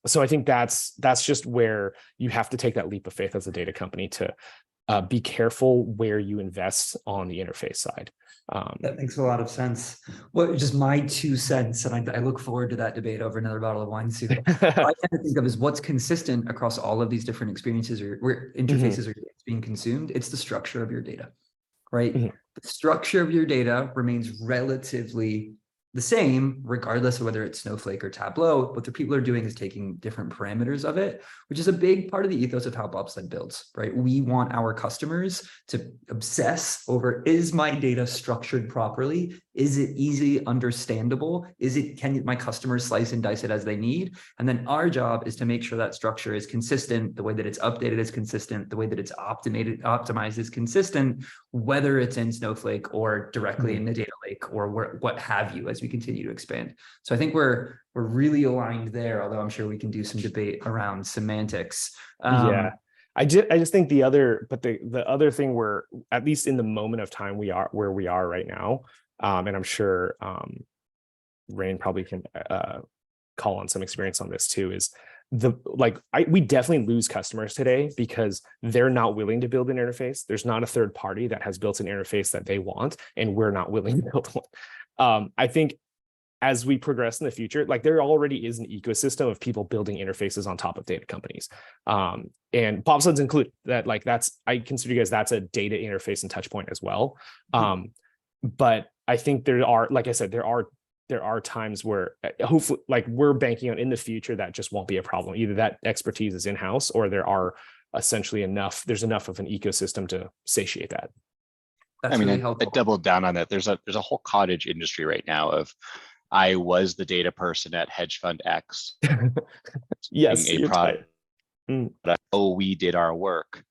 So I think that's just where you have to take that leap of faith as a data company to be careful where you invest on the interface side. That makes a lot of sense. Well, just my 2 cents, and I look forward to that debate over another bottle of wine soon. What I tend to think of is what's consistent across all of these different experiences or where interfaces are being consumed. It's the structure of your data, right? The structure of your data remains relatively the same, regardless of whether it's Snowflake or Tableau. What the people are doing is taking different parameters of it, which is a big part of the ethos of how Bobsled builds, right? We want our customers to obsess over, is my data structured properly? Is it easy understandable? Can my customers slice and dice it as they need? And then our job is to make sure that structure is consistent, the way that it's updated is consistent, the way that it's optimized is consistent, whether it's in Snowflake or directly in the data lake or what have you, as we continue to expand. So I think we're really aligned there, although I'm sure we can do some debate around semantics. Yeah, I just think the other thing, we're at least in the moment of time we are where we are right now, and I'm sure Rain probably can call on some experience on this too, is we definitely lose customers today because they're not willing to build an interface. There's not a third party that has built an interface that they want, and we're not willing to build one. I think as we progress in the future, like there already is an ecosystem of people building interfaces on top of data companies. And Bobsled's include that, like I consider you guys, that's a data interface and touch point as well. But I think there are, like I said, there are times where hopefully, like we're banking on in the future that just won't be a problem. Either that expertise is in-house or there are essentially there's enough of an ecosystem to satiate that. That's really helpful. I doubled down on that. There's a whole cottage industry right now of, I was the data person at hedge fund X. Yes, a product. But we did our work.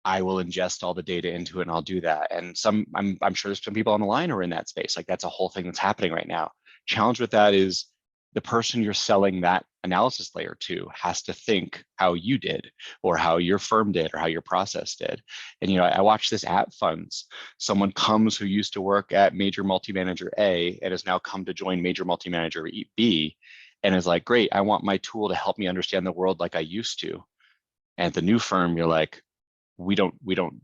I will ingest all the data into it and I'll do that. And I'm sure there's some people on the line who are in that space. Like that's a whole thing that's happening right now. Challenge with that is the person you're selling that analysis layer to has to think how you did, or how your firm did, or how your process did. And, I watched this at funds. Someone comes who used to work at major multi-manager A and has now come to join major multi-manager B, and is like, great, I want my tool to help me understand the world like I used to. And at the new firm, you're like, we don't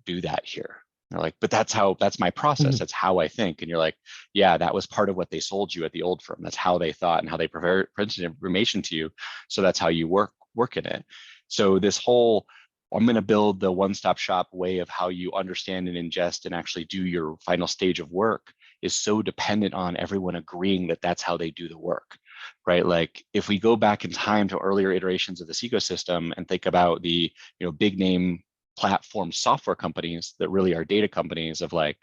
do that here. They're like, but that's my process. That's how I think. And you're like, yeah, that was part of what they sold you at the old firm. That's how they thought and how they presented information to you. So that's how you work in it. So this whole, I'm going to build the one-stop shop way of how you understand and ingest and actually do your final stage of work is so dependent on everyone agreeing that that's how they do the work, right? Like if we go back in time to earlier iterations of this ecosystem and think about the, big name platform software companies that really are data companies of like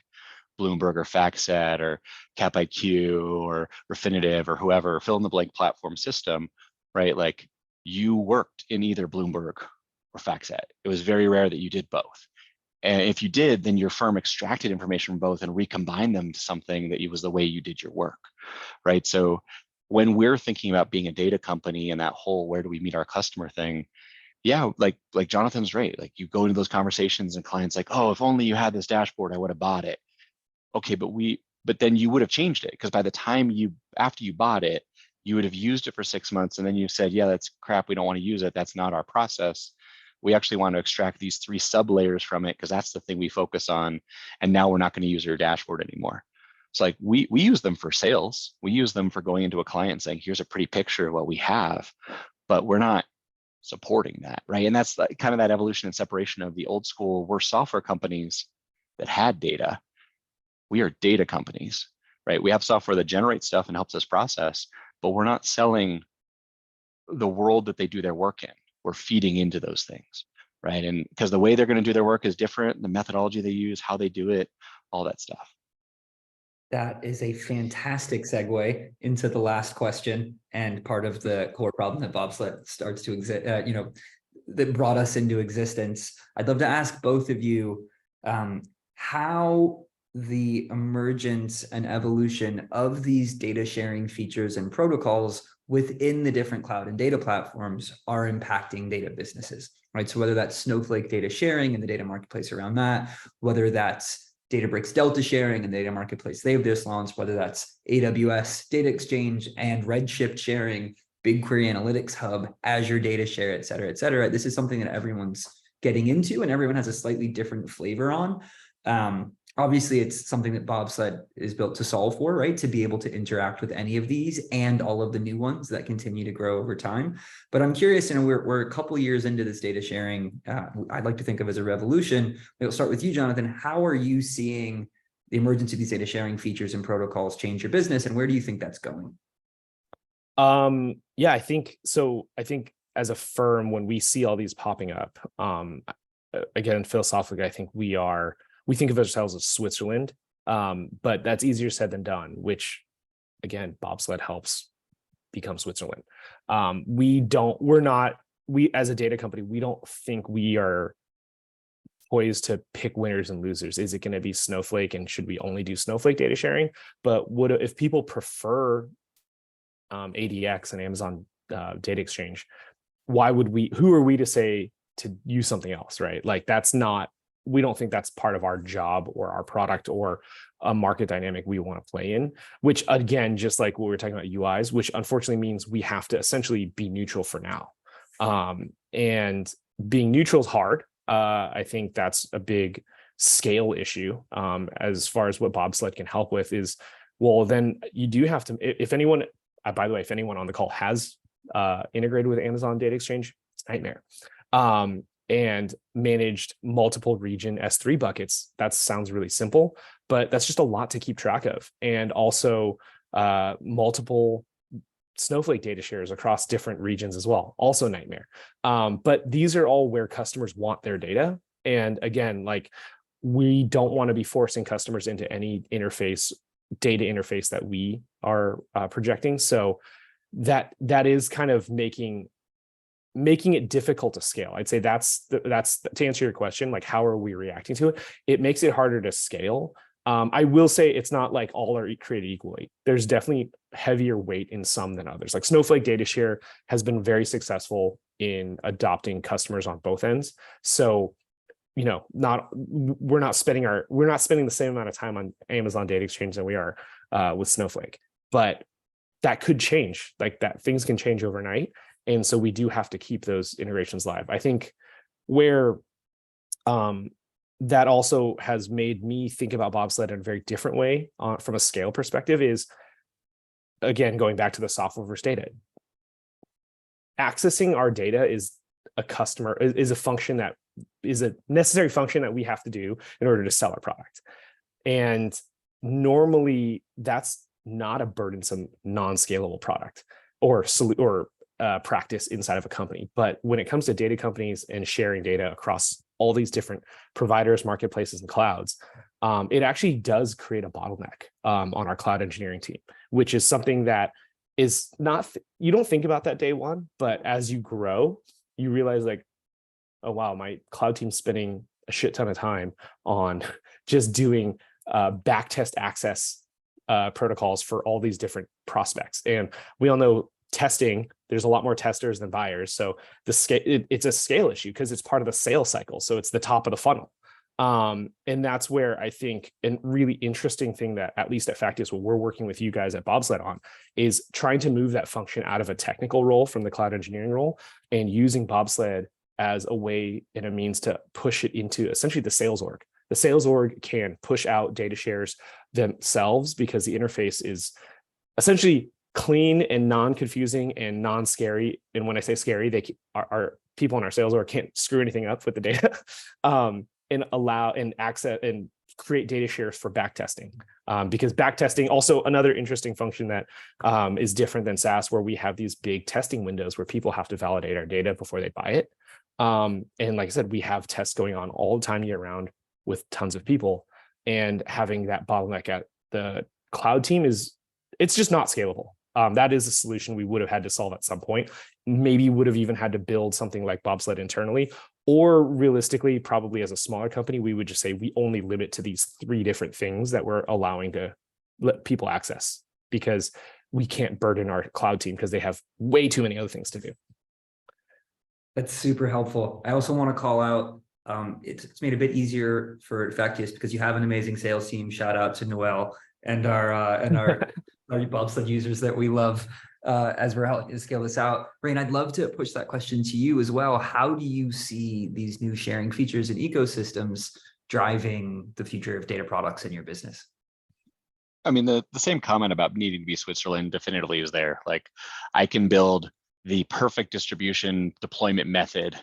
Bloomberg or FactSet or CapIQ or Refinitiv or whoever, fill in the blank platform system, right? Like you worked in either Bloomberg or FactSet. It was very rare that you did both. And if you did, then your firm extracted information from both and recombined them to something that was the way you did your work, right? So when we're thinking about being a data company and that whole where do we meet our customer thing, yeah, like Jonathan's right. Like you go into those conversations and clients like, oh, if only you had this dashboard, I would have bought it. Okay, but then you would have changed it, because by the time after you bought it, you would have used it for 6 months, and then you said, yeah, that's crap, we don't want to use it. That's not our process. We actually want to extract these 3 sub layers from it because that's the thing we focus on. And now we're not going to use your dashboard anymore. It's like we use them for sales. We use them for going into a client and saying, here's a pretty picture of what we have, but we're not supporting that, right? And that's kind of that evolution and separation of the old school. We're software companies that had data. We are data companies, right? We have software that generates stuff and helps us process, but we're not selling the world that they do their work in. We're feeding into those things, right? And because the way they're going to do their work is different, the methodology they use, how they do it, all that stuff. That is a fantastic segue into the last question and part of the core problem that Bobsled starts to exist, that brought us into existence. I'd love to ask both of you how the emergence and evolution of these data sharing features and protocols within the different cloud and data platforms are impacting data businesses, right? So whether that's Snowflake data sharing and the data marketplace around that, whether that's Databricks Delta sharing and the data marketplace they've just launched, whether that's AWS Data Exchange and Redshift sharing, BigQuery Analytics Hub, Azure Data Share, et cetera, et cetera. This is something that everyone's getting into and everyone has a slightly different flavor on. Obviously, it's something that Bobsled is built to solve for, right? To be able to interact with any of these and all of the new ones that continue to grow over time. But I'm curious, we're a couple years into this data sharing. I'd like to think of as a revolution. We'll start with you, Jonathan. How are you seeing the emergence of these data sharing features and protocols change your business, and where do you think that's going? Yeah, I think so. I think as a firm, when we see all these popping up, again, philosophically, I think we think of ourselves as Switzerland, but that's easier said than done, which again, Bobsled helps become Switzerland. We as a data company, we don't think we are poised to pick winners and losers. Is it going to be Snowflake, and should we only do Snowflake data sharing? But if people prefer ADX and Amazon Data Exchange, who are we to say to use something else, right? Like we don't think that's part of our job or our product or a market dynamic we want to play in, which again, just like what we were talking about UIs, which unfortunately means we have to essentially be neutral for now. And being neutral is hard. I think that's a big scale issue. As far as what Bobsled can help with is, well, then you do have to, if anyone, by the way, if anyone on the call has integrated with Amazon Data Exchange, it's a nightmare. And managed multiple region S3 buckets. That sounds really simple, but that's just a lot to keep track of. And also multiple Snowflake data shares across different regions as well, also nightmare. But these are all where customers want their data. And again, like we don't want to be forcing customers into any data interface that we are projecting. So that is kind of making it difficult to scale. I'd say that's to answer your question, like how are we reacting to it? It makes it harder to scale I will say it's not like all are created equally. There's definitely heavier weight in some than others. Like Snowflake Data Share has been very successful in adopting customers on both ends. So, you know, we're not spending the same amount of time on Amazon Data Exchange than we are with Snowflake, but that could change. Like that, things can change overnight, and so we do have to keep those integrations live. I think where that also has made me think about Bobsled in a very different way from a scale perspective is, again, going back to the software versus data. Accessing our data is a function that is a necessary function that we have to do in order to sell our product. And normally that's not a burdensome, non-scalable product or practice inside of a company. But when it comes to data companies and sharing data across all these different providers, marketplaces, and clouds, it actually does create a bottleneck on our cloud engineering team, which is something that is not, you don't think about that day one, but as you grow, you realize like, oh, wow, my cloud team's spending a shit ton of time on just doing backtest access protocols for all these different prospects. And we all know testing, there's a lot more testers than buyers. So it's a scale issue because it's part of the sales cycle. So it's the top of the funnel. And that's where I think a really interesting thing that, at least at Facteus, what we're working with you guys at Bobsled on, is trying to move that function out of a technical role from the cloud engineering role and using Bobsled as a way and a means to push it into essentially the sales org. The sales org can push out data shares themselves because the interface is essentially clean and non-confusing and non-scary. And when I say scary, our people in our sales org can't screw anything up with the data. And allow and access and create data shares for backtesting. Because backtesting, also another interesting function that is different than SaaS, where we have these big testing windows where people have to validate our data before they buy it. And like I said, we have tests going on all the time year round with tons of people, and having that bottleneck at the cloud team it's just not scalable. That is a solution we would have had to solve at some point. Maybe would have even had to build something like Bobsled internally, or realistically, probably as a smaller company, we would just say we only limit to these 3 different things that we're allowing to let people access, because we can't burden our cloud team because they have way too many other things to do. That's super helpful. I also want to call out, it's made a bit easier for Facteus because you have an amazing sales team. Shout out to Noel and our Bobsled users that we love as we're helping to scale this out. Rain, I'd love to push that question to you as well. How do you see these new sharing features and ecosystems driving the future of data products in your business? I mean, the same comment about needing to be Switzerland definitively is there. Like, I can build the perfect distribution deployment method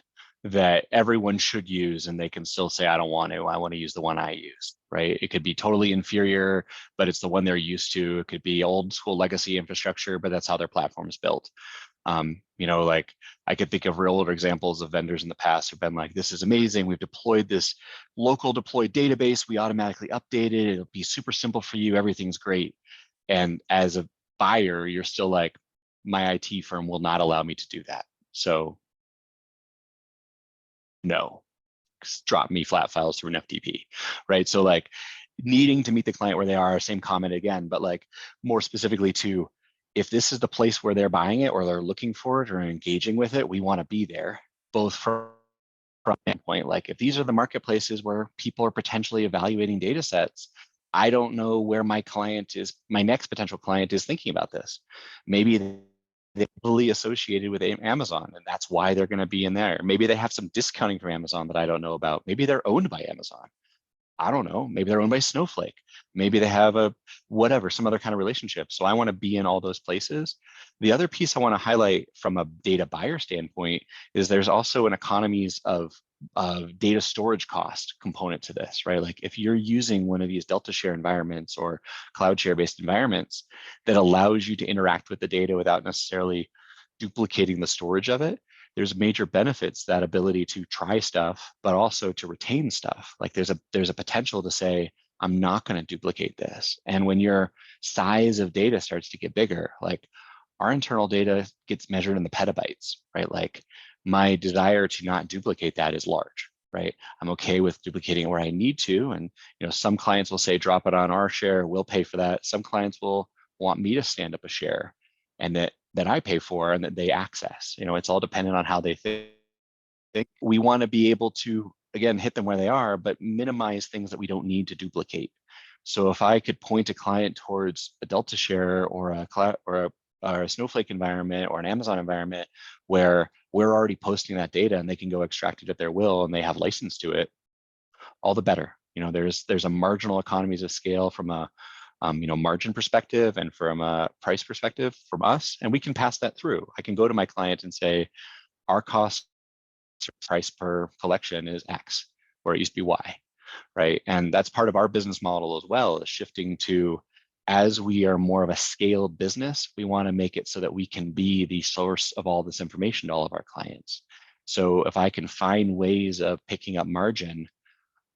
that everyone should use, and they can still say, I don't want to, I want to use the one I use, right? It could be totally inferior, but it's the one they're used to. It could be old school legacy infrastructure, but that's how their platform is built. You know, like, I could think of real world examples of vendors in the past who've been like, this is amazing. We've deployed this local deployed database. We automatically update it. It'll be super simple for you. Everything's great. And as a buyer, you're still like, my IT firm will not allow me to do that. So no, drop me flat files through an FTP, right? So like, needing to meet the client where they are, same comment again, but like more specifically to, if this is the place where they're buying it or they're looking for it or engaging with it, we want to be there, both from a standpoint, like if these are the marketplaces where people are potentially evaluating data sets, I don't know where my client is, my next potential client is thinking about this. Maybe they're fully associated with Amazon, and that's why they're going to be in there. Maybe they have some discounting from Amazon that I don't know about. Maybe they're owned by Amazon. I don't know. Maybe they're owned by Snowflake. Maybe they have a whatever, some other kind of relationship. So I want to be in all those places. The other piece I want to highlight from a data buyer standpoint is there's also an economies of data storage cost component to this, right? Like if you're using one of these Delta Share environments or cloud share based environments that allows you to interact with the data without necessarily duplicating the storage of it, there's major benefits, that ability to try stuff, but also to retain stuff. Like there's a potential to say, I'm not going to duplicate this. And when your size of data starts to get bigger, like our internal data gets measured in the petabytes, right? Like my desire to not duplicate that is large, right? I'm okay with duplicating where I need to. And, some clients will say, drop it on our share, we'll pay for that. Some clients will want me to stand up a share and that I pay for and that they access. It's all dependent on how they think. We want to be able to, again, hit them where they are, but minimize things that we don't need to duplicate. So if I could point a client towards a Delta share or a Snowflake environment or an Amazon environment where we're already posting that data and they can go extract it at their will and they have license to it, all the better. There's a marginal economies of scale from a margin perspective and from a price perspective from us, and we can pass that through. I can go to my client and say, our cost price per collection is X, where it used to be Y, right? And that's part of our business model as well, is shifting to, as we are more of a scaled business, we want to make it so that we can be the source of all this information to all of our clients. So if I can find ways of picking up margin,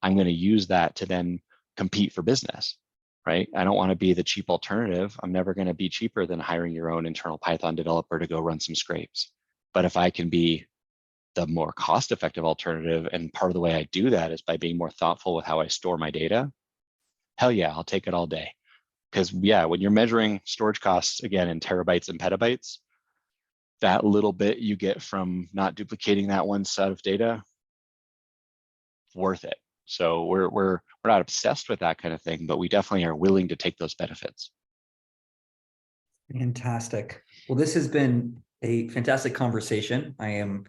I'm going to use that to then compete for business, right? I don't want to be the cheap alternative. I'm never going to be cheaper than hiring your own internal Python developer to go run some scrapes. But if I can be the more cost-effective alternative, and part of the way I do that is by being more thoughtful with how I store my data, hell yeah, I'll take it all day. Because yeah, when you're measuring storage costs, again, in terabytes and petabytes, that little bit you get from not duplicating that one set of data, worth it. So we're not obsessed with that kind of thing, but we definitely are willing to take those benefits. Fantastic. Well, this has been a fantastic conversation. I am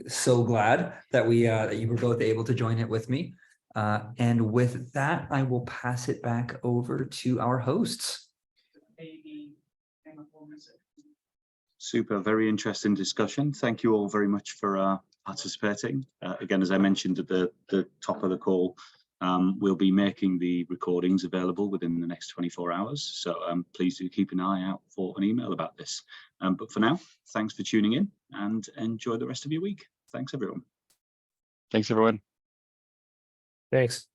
so glad that that you were both able to join it with me. And with that, I will pass it back over to our hosts. Super, very interesting discussion. Thank you all very much for participating. Again, as I mentioned at the top of the call, we'll be making the recordings available within the next 24 hours. So please do keep an eye out for an email about this. But for now, thanks for tuning in and enjoy the rest of your week. Thanks, everyone. Thanks, everyone. Thanks.